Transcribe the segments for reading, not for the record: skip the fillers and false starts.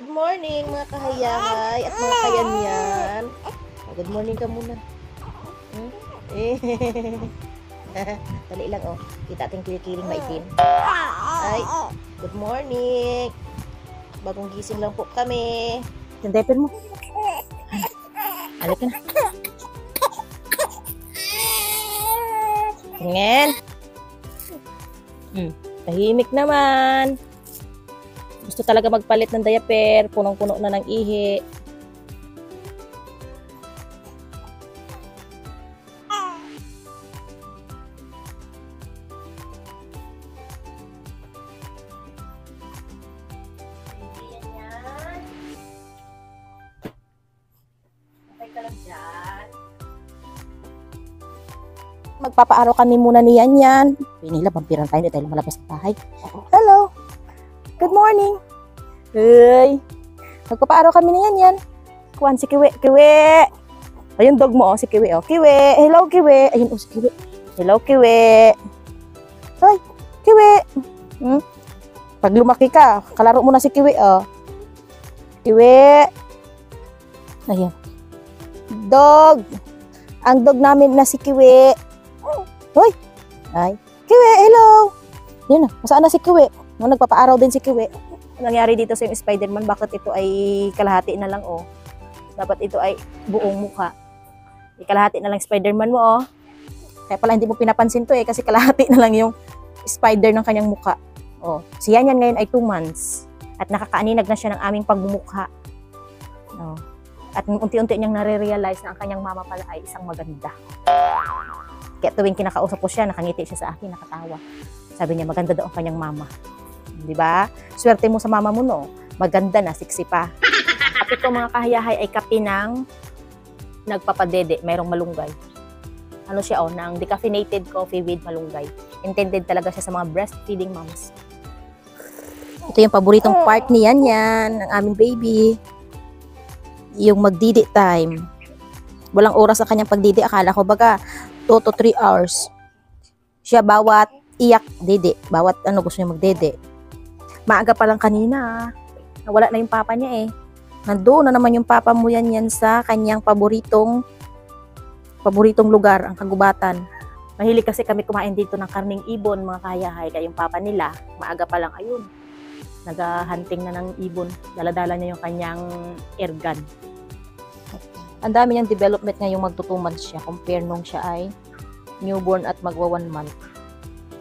Good morning mga kahayahay at mga kayanyan. Good morning ka muna. Dali lang oh. Kita ating kilikiling maitim. Ay, good morning. Bagong gising lang po kami. Yung diaper mo. Alik na. Tingin. Tahimik naman. Gusto talaga magpalit ng diaper. Punong-puno na ng ihi. Magpapaaraw kami muna ni Yan. Pinila, vampiran tayo. Hindi tayo lumalabas ng bahay. Hello! Good morning! Hey! Magpapaaraw kami ni Yan. Kuhan si Kiwi. Kiwi! Ayun, dog mo. Si Kiwi. Oh. Kiwi! Hello, Kiwi! Ayun, si Kiwi. Hello, Kiwi! Hoy! Kiwi! Pag lumaki ka, kalaro mo na si Kiwi. Oh. Kiwi! Ayun. Dog! Ang dog namin na si Kiwi. Hoy! Ay! Kiwi! Hello! Yun na. Masaan na si Kiwi? Nung nagpapaaraw din si Kiwi. Ang nangyari dito sa yung Spider-Man, bakit ito ay kalahati na lang oh. Dapat ito ay buong mukha. Kalahati na lang Spider-Man mo oh. Kaya pala hindi mo pinapansin to kasi kalahati na lang yung spider ng kanyang mukha. Oh. Si Yan ngayon ay 2 months. At nakakaaninag na siya ng aming pagmumukha. Oh. At unti-unti niyang nare-realize na ang kanyang mama pala ay isang maganda. Kaya tuwing kinakausap ko siya, nakangiti siya sa akin, nakatawa. Sabi niya, maganda daw ang kanyang mama. Diba? Swerte mo sa mama mo, no? Maganda na, sexy pa. At ito mga kahayahay ay kape ng nagpapadede, mayroong malunggay. Ano siya, oh, ng decaffeinated coffee with malunggay. Intended talaga siya sa mga breastfeeding moms. Ito yung paboritong part ni Yan, ng aming baby. Yung magdidi time. Walang oras sa kanyang pagdidi. Akala ko baga 2 to 3 hours. Siya bawat iyak didi. Bawat ano gusto niya magdidi. Maaga pa lang kanina. Nawala na yung papa niya eh. Nandoon na naman yung papa mo yan sa kanyang paboritong lugar, ang kagubatan. Mahilig kasi kami kumain dito ng karning ibon, mga kahayahay. Kaya yung papa nila, maaga pa lang ayun. Naghahunting na ng ibon. Daladala niya yung kanyang airgun. Ang dami niyang development ngayong magto 2 months siya compare nung siya ay newborn at magwa 1 month.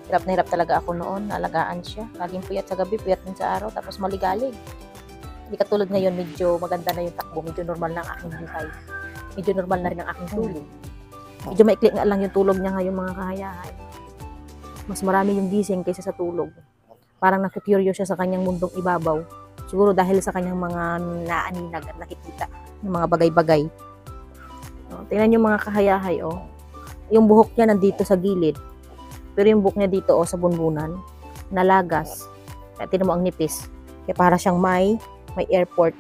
Hirap na hirap talaga ako noon, naalagaan siya. Laging puyat sa gabi, puyat din sa araw, tapos maligalig. Hindi katulad ngayon, medyo maganda na yung takbo, medyo normal na ang aking buhay. Medyo normal na rin ang aking tulog. Medyo maikli nga lang yung tulog niya ngayon mga kahayahay. Mas marami yung gising kaysa sa tulog. Parang nakikurious siya sa kanyang mundong ibabaw. Siguro dahil sa kanyang mga naaninag at nakikita ng mga bagay-bagay. Oh, tingnan yung mga kahayahay, oh. Yung buhok niya nandito sa gilid. Pero yung buhok niya dito, oh, sa bunbunan, nalagas. Kaya tingnan mo ang nipis. Kaya para siyang may airport.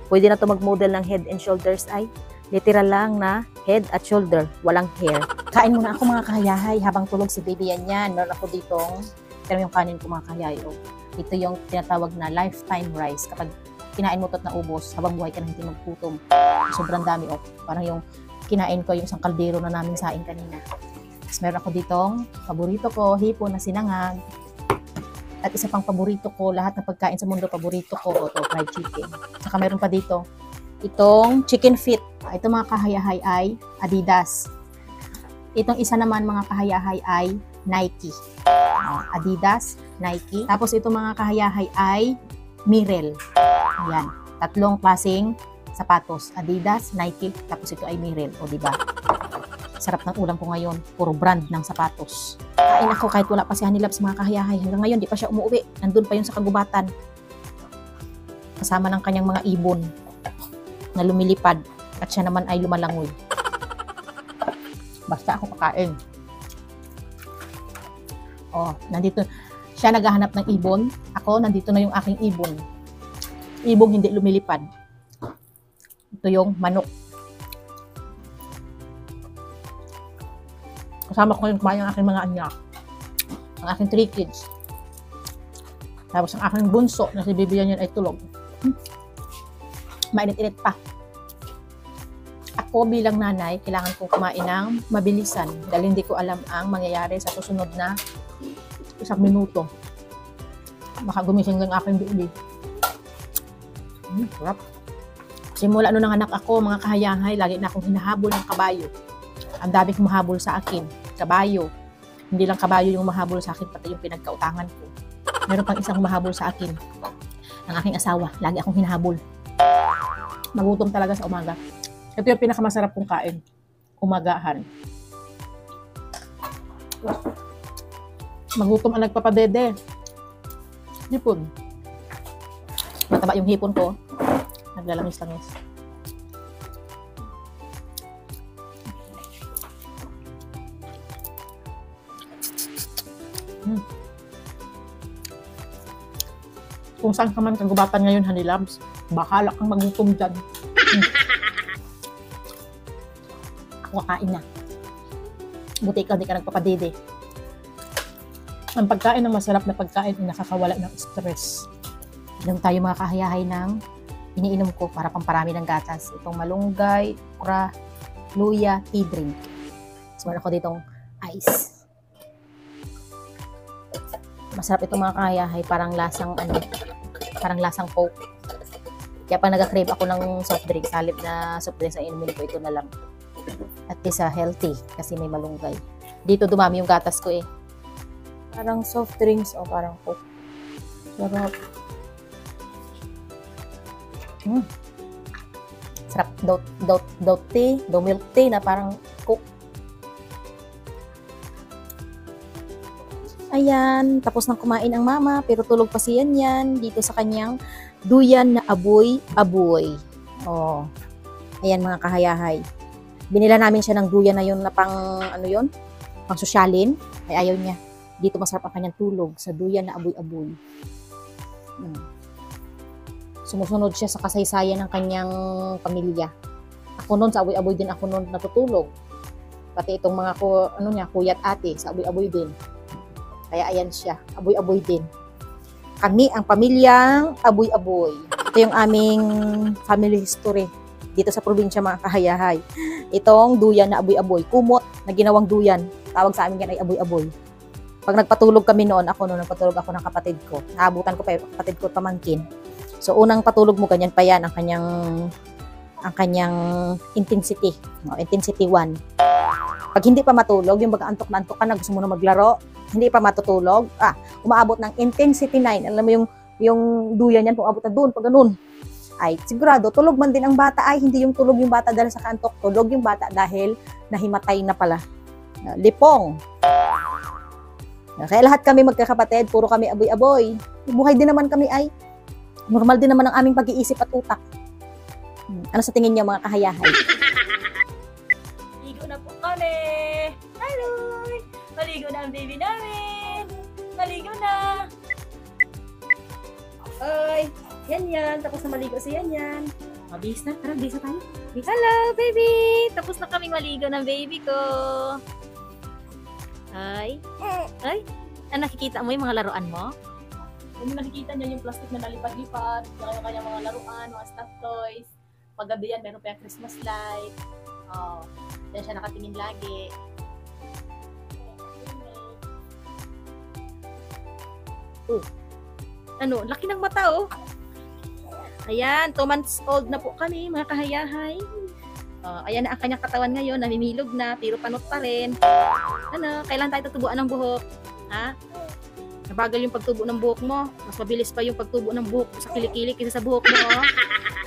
Pwede na to mag-model ng head and shoulders ay literal lang na head at shoulder, walang hair. Kain muna ako mga kahayahay habang tulog si baby Yan. Meron ako ditong, tingnan yung kanin ko mga kahayahay, oh. Ito yung tinatawag na lifetime rice. Kapag kinain mo tot na ubos, habang buhay ka na hindi maggutom. Sobrang dami, oh. Parang yung kinain ko, yung isang kaldero na namin sain kanina. Tapos meron ako ditong paborito ko, hipon na sinangag. At isa pang paborito ko, lahat ng pagkain sa mundo, paborito ko, ito, fried chicken. Saka meron pa dito, itong chicken feet. Ito mga kahayahay ay Adidas. Itong isa naman mga kahayahay ay Nike. Adidas, Nike. Tapos itong mga kahayahay ay Mirel. Ayan. 3 klaseng sapatos. Adidas, Nike, tapos ito ay Mirel. O diba? Sarap ng ulam ko ngayon. Puro brand ng sapatos. Kain ako kahit wala pa si Hanilabs mga kahayahay. Hanggang ngayon, di pa siya umuwi. Nandun pa yun sa kagubatan. Kasama ng kanyang mga ibon na lumilipad. At siya naman ay lumalangoy. Basta ako kakain. Oh, nandito. Siya naghahanap ng ibon. Ako, nandito na yung aking ibon. Ibong hindi lumilipad. Ito yung manok. Kasama ko yung kumain ng aking mga anak. Ang aking 3 kids. Tapos ang aking bunso na si Bibian yun ay tulog. Mainit-init pa. Ako bilang nanay, kailangan kong kumain ng mabilisan dahil hindi ko alam ang mangyayari sa susunod na 1 minuto. Baka gumising ng aking baby. Sarap. Simula nung nanganak ako, mga kahayahay, lagi na akong hinahabol ng kabayo. Ang dami kong mahabol sa akin. Kabayo. Hindi lang kabayo yung mahabol sa akin, pati yung pinagkautangan ko. Meron pang isang mahabol sa akin. Ang aking asawa. Lagi akong hinahabol. Magutom talaga sa umaga. Ito yung pinakamasarap kong kain. Umagahan. Magutom ang nagpapadede. Hipon. Mataba yung hipon ko. Naglalamis-lamis. Kung saan ka man kagubatan ngayon, Honey Labs, bahala kang magutom dyan. Ako kakain na. Buti ikaw, di ka nagpapadede. Ang pagkain ng masarap na pagkain ay nakakawala ng stress. Inom tayo mga kahayahay ng iniinom ko para pamparami ng gatas. Itong malunggay, okra, luya, tea drink. So, meron ako ditong ice. Masarap itong mga kahayahay, parang lasang Coke. Kaya pag nag-crave ako ng soft drink, salip na soft drink sa inumin ko, ito na lang. At isa healthy kasi may malunggay. Dito dumami yung gatas ko eh. Parang soft drinks o parang Coke. Sarap. Sarap. Daw milk tea na parang Coke. Ayan, tapos nang kumain ang mama, pero tulog pa si Yan dito sa kanyang duyan na aboy. Oh. Ayan mga kahayahay. Binila namin siya ng duyan na yun na pang sosyalin. Ay ayaw niya. Dito masarap ang kanyang tulog sa duyan na aboy. Sumusunod siya sa kasaysayan ng kanyang pamilya. Ako noon sa aboy din ako noon natutulog. Pati itong mga kuya at ate sa aboy din. Kaya ayan siya, aboy din. Kami ang pamilyang aboy. Ito yung aming family history dito sa probinsya mga kahayahay. Itong duyan na aboy, kumot na ginawang duyan. Tawag sa amin yan ay aboy. Pag nagpatulog kami noon, nagpatulog ako ng kapatid ko. Naabutan ko pa yung kapatid ko pamangkin. So unang patulog mo, ganyan pa yan ang kanyang intensity. Intensity 1. Pag hindi pa matulog, yung baga-antok na antok ka na, gusto mo na maglaro, hindi pa matutulog, umaabot ng intensity 9. Alam mo yung duyan yan, umabot na doon, pag ganun. Ay, sigurado, tulog man din ang bata. Ay, hindi yung tulog yung bata dahil sa kantok. Tulog yung bata dahil nahimatay na pala. Lipong. Kaya lahat kami magkakapatid, puro kami aboy. Buhay din naman kami ay normal din naman ang aming pag-iisip at utak. Ano sa tingin niyo mga kahayahay? Maligo na po kami! Hello! Maligo na ang baby namin! Maligo na! Oy! Yan. Tapos na maligo si Yan. Mabihis na. Tara, bisa tayo. Hello, baby! Tapos na kaming maligo ng baby ko. Ay. Nakikita mo yung mga laruan mo? Kung nakikita niya yung plastic na nalipad-lipad, yung kanyang mga laruan, mga stuffed toys. Paggabi yan, meron pa yung Christmas light. Diyan siya nakatingin lagi. Laki ng mata oh. Ayan, 2 months old na po kami, mga kahayahay. Ayan na ang kanyang katawan ngayon, namimilog na, pero panot pa rin. Kailan tayo tutubuan ng buhok? Ha? Nabagal yung pagtubo ng buhok mo. Mas mabilis pa yung pagtubo ng buhok sa kilikili kaysa sa buhok mo.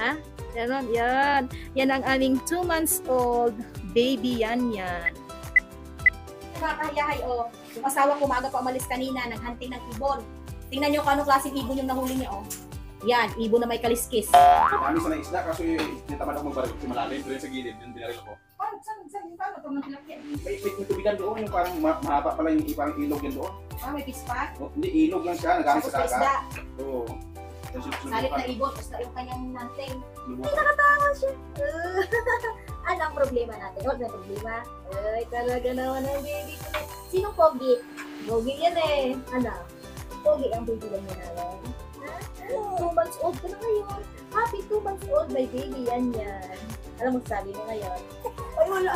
Ha? Yan. Yan ang aming 2 months old baby yan. Mga kahayahay, yung asawa ko maaga pa umalis kanina, naghunting ng ibon. Tingnan nyo kung anong klaseng ibon yung nahuli niya, Yan, ibon na may kaliskis. Kami sa isda kasi nitamad ako magbaril kasi malalim doon sa gilid yung binaril ko. Saan ito ng tilapia? May tubigan doon, yung parang mahaba pala yung parang ilog yan doon. May pispa? Hindi, ilog lang siya, nagaling sa dagat. Isda. Oo. Salit na ibon, tapos na yung kanyang nanting. Nakatawa siya. Ano ang problema natin? Huwag na problema. Ay, talaga naman ang baby ko. Sinong pogi? Pogi yan eh. Pogi ang baby yan namin. 2 months old ka na ngayon. Happy 2 months old, my baby yan yan. Alam mo sabi mo ngayon? Ay, wala.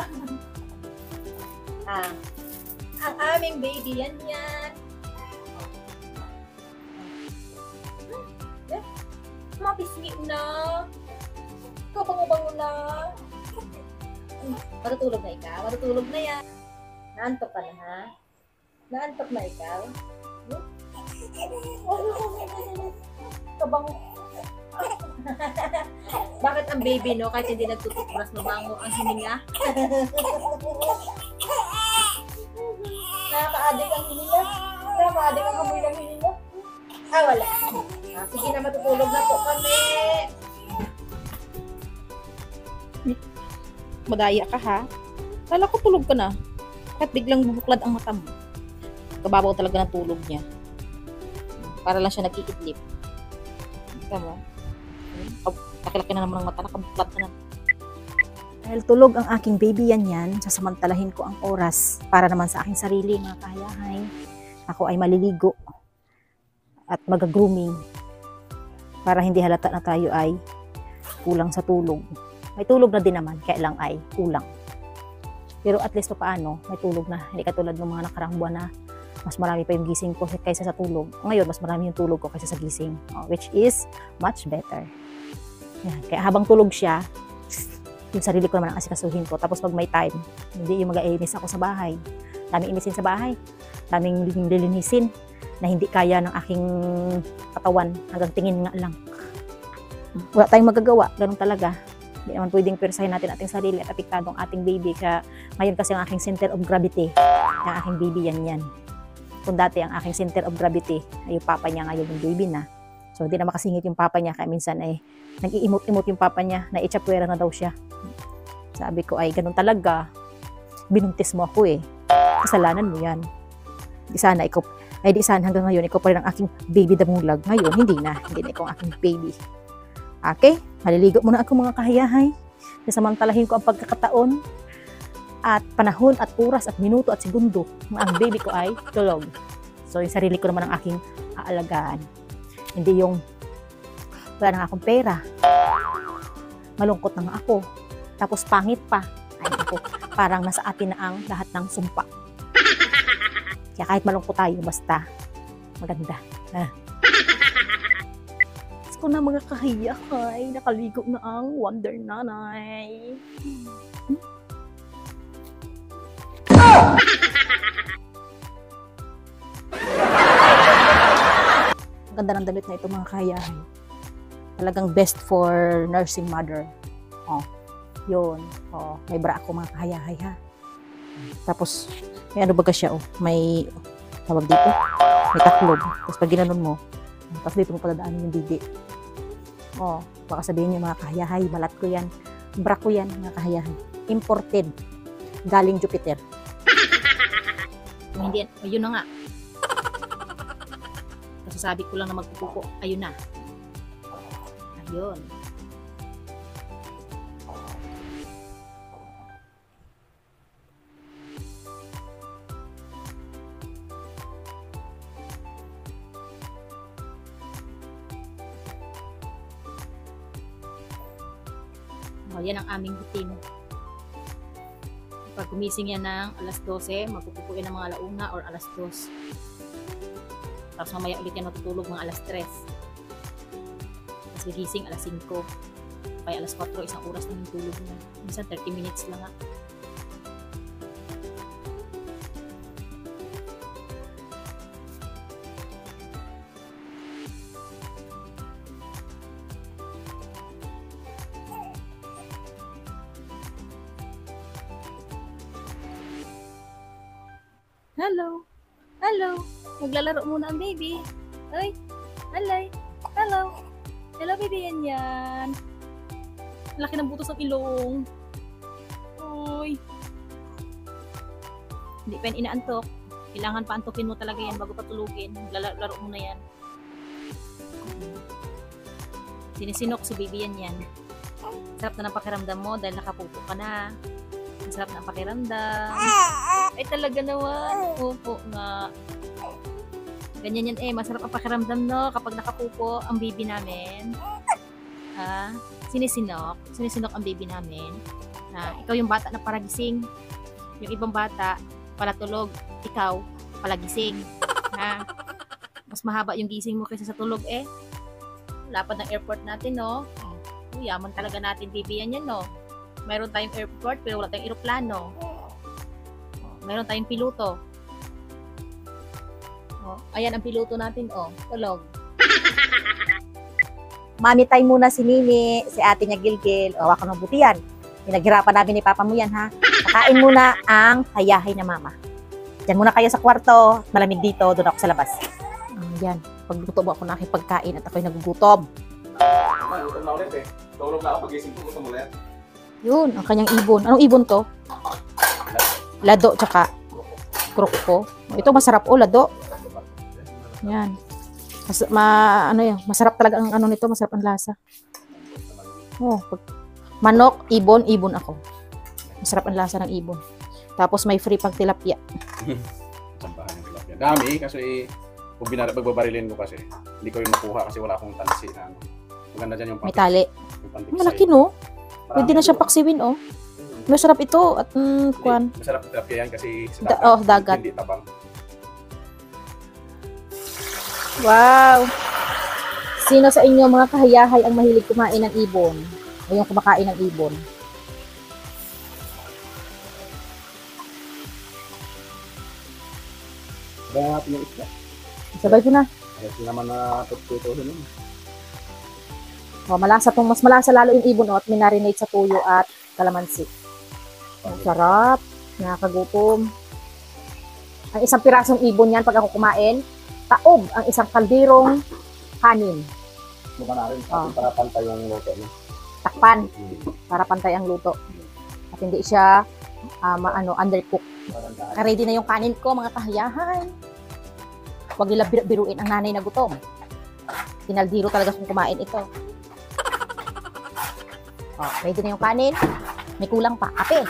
Ang aming baby yan yan. Mapisngi na. Kabango-bango na. Matutulog na ikaw? Matutulog na yan. Naantok ka na, ha? Naantok na ikaw? Kabango. Bakit ang baby, no? Kahit hindi nagtututbrush, mabango ang hininga? Nakaka-addict ang hininga? Nakaka-addict ang hamoy ng hininga? Wala. Sige na, matutulog na po kami. Madaya ka ha. Kala ko tulog ka na. Kahit biglang bubuklad ang mata mo. Kababaw talaga ng tulog niya. Para lang siya nag-iidlip. Ika mo. Laki-laki na naman ang mata. Nakabuklad na. Dahil tulog ang aking baby yan, sasamantalahin ko ang oras para naman sa aking sarili, mga kahayahay. Ako ay maliligo at mag-grooming para hindi halata na tayo ay kulang sa tulog. May tulog na din naman, kaya lang ay kulang. Pero at least paano, may tulog na. Hindi katulad ng mga nakarang buwan na mas marami pa yung gising ko kaysa sa tulog. Ngayon, mas marami yung tulog ko kaysa sa gising. Which is much better. Yan. Kaya habang tulog siya, yung sarili ko naman ang asikasuhin ko. Tapos pag may time, hindi yung mag-ainis ako sa bahay. Daming inisin sa bahay. Daming lilinisin na hindi kaya ng aking katawan. Hanggang tingin nga lang. Wala tayong magagawa. Ganun talaga. Hindi naman pwedeng persahin natin ating sarili at apektado ang ating baby. Kaya ngayon kasi ang aking center of gravity, ang aking baby yan. Kung dati ang aking center of gravity ay yung papa niya, ngayon yung baby na. So hindi na makasingit yung papa niya. Kaya minsan ay nag-iimot-imot yung papa niya na itsapwera na daw siya. Sabi ko ay ganun talaga. Binuntis mo ako eh. Kasalanan mo yan. Di sana ikaw, ay di sana hanggang ngayon ikaw pa rin ang aking baby damulag. Ngayon hindi na ikaw ang aking baby. Okay? Maliligo muna ako mga kahayahay. Sasamantalahin ko ang pagkakataon at panahon at oras at minuto at segundo ng ang baby ko ay tulog. So yung sarili ko naman ang aking aalagaan. Hindi yung wala na akong pera. Malungkot na nga ako. Tapos pangit pa. Ay ako, parang nasa atin na ang lahat ng sumpa. Kaya kahit malungkot tayo, basta maganda. Ko na mga kahiyahay, nakaligo na ang Wonder Nanay. Ang ganda ng damit na ito mga kahiyahay. Talagang best for nursing mother. Yun. May bra ako mga kahiyahay ha. Tapos, may ano baga siya may tawag dito. May taklob. Tapos pag ginanon mo, tapos dito mo padadaanin yung didi. Baka sabihin niyo mga kahayahay, balat ko yan. Bra ko yan, mga kahayahay. Imported. Galing Jupiter. Hindi, ayun na nga. Kasasabi ko lang na magpupupo. Ayun na. Ayun. Yan ang aming routine. Pag gumising yan ng alas 12, magpupupo yan ng mga alauna or alas 2. Tapos mamaya ulit yan matutulog mga alas 3. Tapos gigising alas 5. Kaya alas 4, isang oras na yung tulog na. Minsan 30 minutes lang nga. Hello. Hello. Maglalaro muna ang baby. Ay. Alay. Hello. Hello baby yan yan. Laki ng butos ng ilong. Uy. Hindi pa yan inaantok. Kailangan pa antokin mo talaga yan bago patulugin. Maglalaro muna yan. Sinisinok si baby yan yan. Sarap na ng pakiramdam mo dahil nakapupo ka na. Sarap na ang pakiramdam. Ay talaga naman. Opo nga. Ganyan yan masarap ang pakiramdam no kapag nakapupo ang baby namin. Sinisinok ang baby namin. Ikaw yung bata na paragising. Yung ibang bata palatulog, ikaw palagising. Mas mahaba yung gising mo kaysa sa tulog Lapad ng airport natin no. Yaman talaga natin baby yan no. Mayroon tayong airport pero wala tayong eroplano. Mayroon tayong piloto. Ayan ang piloto natin, tulog. Mami time muna si Nini, si ate niya Gilgil. Waka ng buti yan. Pinaghirapan namin ni Papa mo yan, ha? Pakain muna ang hayahay na mama. Diyan muna kayo sa kwarto. Malamig dito, doon ako sa labas. Yan. Pagluto mo ako ng aking pagkain at ako'y nagugutom. Gutom na ulit Tulog na ako pagising ko. Gutom ulit. Yun, ang kanyang ibon. Anong ibon to? Lado, tsaka kroko. Ito masarap lado. Yan. Masarap talaga ang nito, masarap ang lasa. Manok, ibon ako. Masarap ang lasa ng ibon. Tapos may free pang tilapia. Sambahan yung tilapia. Dami kasi kung pagbabarilin ko kasi hindi ko yung makuha kasi wala akong tansi na maganda dyan yung may tali. Yung malaki no? Pwede na siya paksiwin Masarap ito at kuwan. Masarap tilapia yan kasi sa dagat. Hindi tabang. Wow! Sino sa inyo mga kahayahay ang mahilig kumain ng ibon? O yung kumakain ng ibon? Sabay natin yung isla. Sabay ko na. Kasi naman na tututo nun. Mas malasa lalo yung ibon at minarinate sa tuyo at kalamansi. Ang sarap. Nakakagutom. Ang isang pirasong ibon yan pag ako kumain, taob ang isang kalderong kanin. Mukha na rin para pantay yung luto niya. Takpan. Para pantay ang luto. At hindi siya undercook. Ready na yung kanin ko, mga kahayahan. Huwag nila biruin ang nanay na gutom. Kinaldiro talaga kung kumain ito. Ready na yung kanin. May kulang pa. Kape.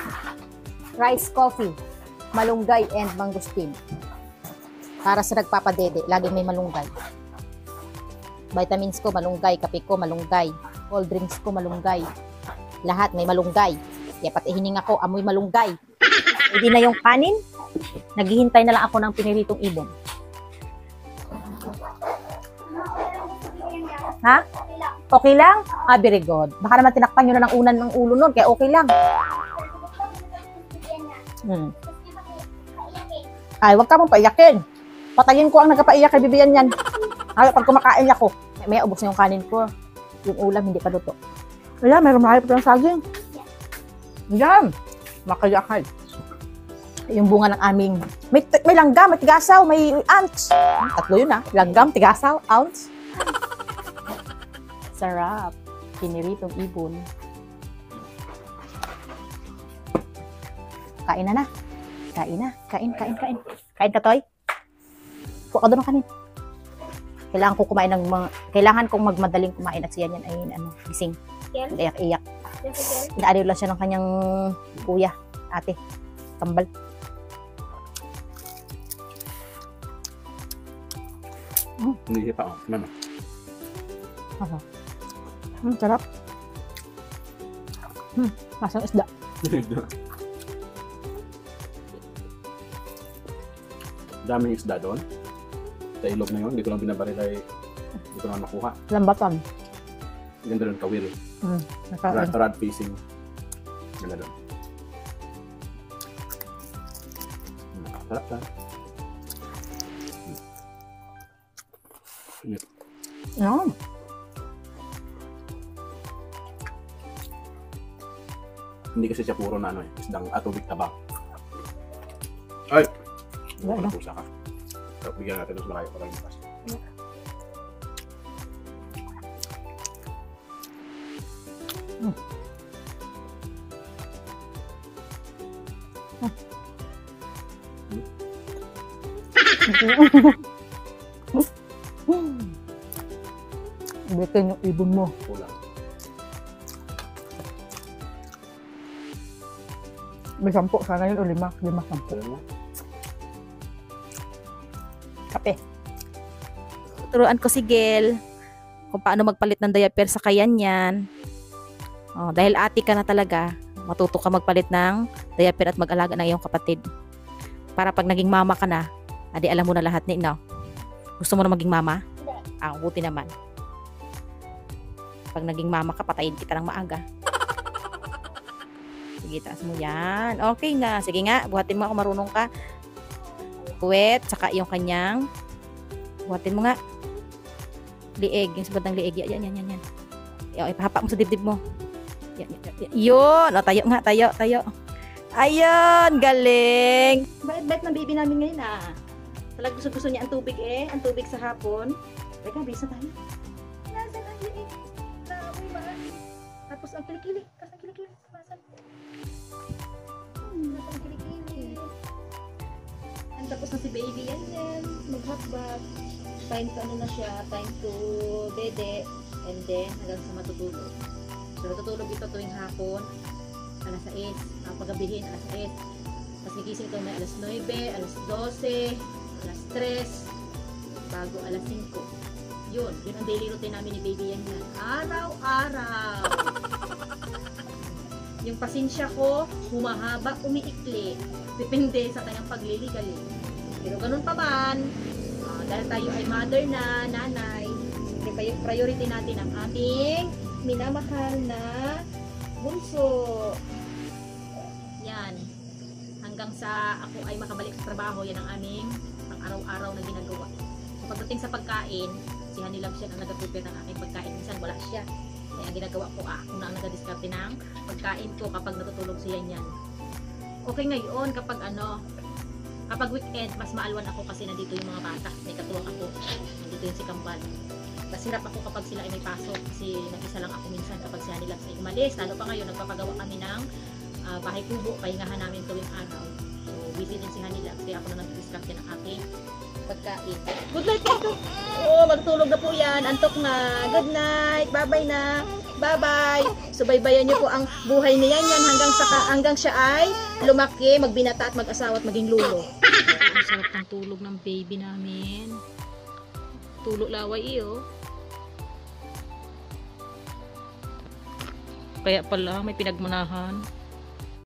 Rice coffee. Malunggay and mangustin. Para sa nagpapadede, laging may malunggay. Vitamins ko, malunggay. Kape ko, malunggay. Cold drinks ko, malunggay. Lahat may malunggay. Kaya pati hininga ko, amoy malunggay. Hindi na yung kanin. Naghihintay na lang ako ng piniritong ibon. Ha? Okay lang? Very good. Baka naman tinakpan nyo na ng unan ng ulo nun, kaya okay lang. Ay, wag ka mong paiyakin. Patayin ko ang nagkapaiyak kay Bibian yan. Pag kumakain ako, may ubos na yung kanin ko. Yung ulam, hindi pa luto. Wala, mayroon mahal pa ng saging. Yan. Makayakay. Yung bunga ng aming, may langgam, may tigasaw, may ants. Tatlo yun langgam, tigasaw, ounce. Sarap. Piniritong ibon. Kain na. Kain. Kain ka, Toy. Kuha ka doon ng kanin. Kailangan kong magmadaling kumain at siya yan ay gising. Iyak. Inaaliw lang siya ng kanyang kuya, ate. Kambal. Hindi pa Mama. Sarap. Masang isda. Daming isda doon. Sa ilog na yun, hindi ko lang binabaril ay hindi ko naman makuha. Lambatan. Ganda doon, kawil. Rod facing. Ganda doon. Sarap na. Hindi kasi siya puro na isdang tubig tabang. Ay! Wala pusa ka. So, bigyan natin mas malayo para lumas. Bitin yung ibon mo. Kulang. May 10 sana yun o 5. 5, 10. Alam mo? Kape. tuturuan ko si Gel kung paano magpalit ng diaper sa kayanyan. Oh, dahil ate ka na talaga, matuto ka magpalit ng diaper at mag-alaga ng iyong kapatid. Para pag naging mama ka na, adi alam mo na lahat ni no. Gusto mo na maging mama? Ah, buti naman. Pag naging mama ka, patayin kita ng maaga. Sige, taas mo yan. Okay na. Sige nga, buhatin mo ako, marunong ka. Puwet, saka yung kanyang. Buhatin mo nga. Lieg, yung sabad ng lieg. Yan. Ipahapa mo sa dibdib mo. Yun. O, tayo nga, tayo. Ayun, galing. Bait-bait ng baby namin ngayon Talagang gusto niya ang tubig ang tubig sa hapon. Teka, bisa tayo. Nasaan ang liig? Naamoy ba? Tapos ang kilikili. Nasaan kilikili? Nasaan kilikili? Tapos na si baby yan. Mag-hotbath. Time to na siya. Time to dede. And then, hanggang sa matutulog. So, natutulog ito tuwing hapon. Alas 6. Paggabihin, alas 6. Tapos nagising ito may alas 9, alas 12, alas 3, bago alas 5. Yun ang daily routine namin ni baby yan. Araw-araw. Yung pasensya ko, humahaba, umiikli. Depende sa kanyang pagliligali. Pero ganun pa man, dahil tayo ay mother na, nanay, priority natin ang ating minamahal na bunso. Yan. Hanggang sa ako ay makabalik sa trabaho, yan ang aming pang-araw-araw na ginagawa. So pagdating sa pagkain, si Hanilab siya ang nag-prepare ng aking pagkain. Minsan wala siya. Kaya ang ginagawa ko, ako na ang nag-discarte ng pagkain ko kapag natutulog siya yan. Okay ngayon, kapag weekend, mas maalwan ako kasi nandito yung mga bata. May katuwang ako. Nandito yung si Kambal. Mas hirap ako kapag sila ay may pasok kasi nag-isa lang ako minsan kapag si Hanilab ay umalis. Lalo pa ngayon, nagpapagawa kami ng bahay kubo, pahingahan namin tuwing araw. So, busy din si Hanilab. Kaya ako na nag-discarte ng aking pagkain. Good night, Kito! Oh, matutulog na po yan. Antok na. Good night. Bye-bye na. Bye-bye. So, baybayan niyo po ang buhay niya yan hanggang siya ay lumaki, magbinata at mag-asawa at maging lulo. Ang sarap ng tulog ng baby namin. Tulog laway iyo. Kaya pala may pinagmanahan.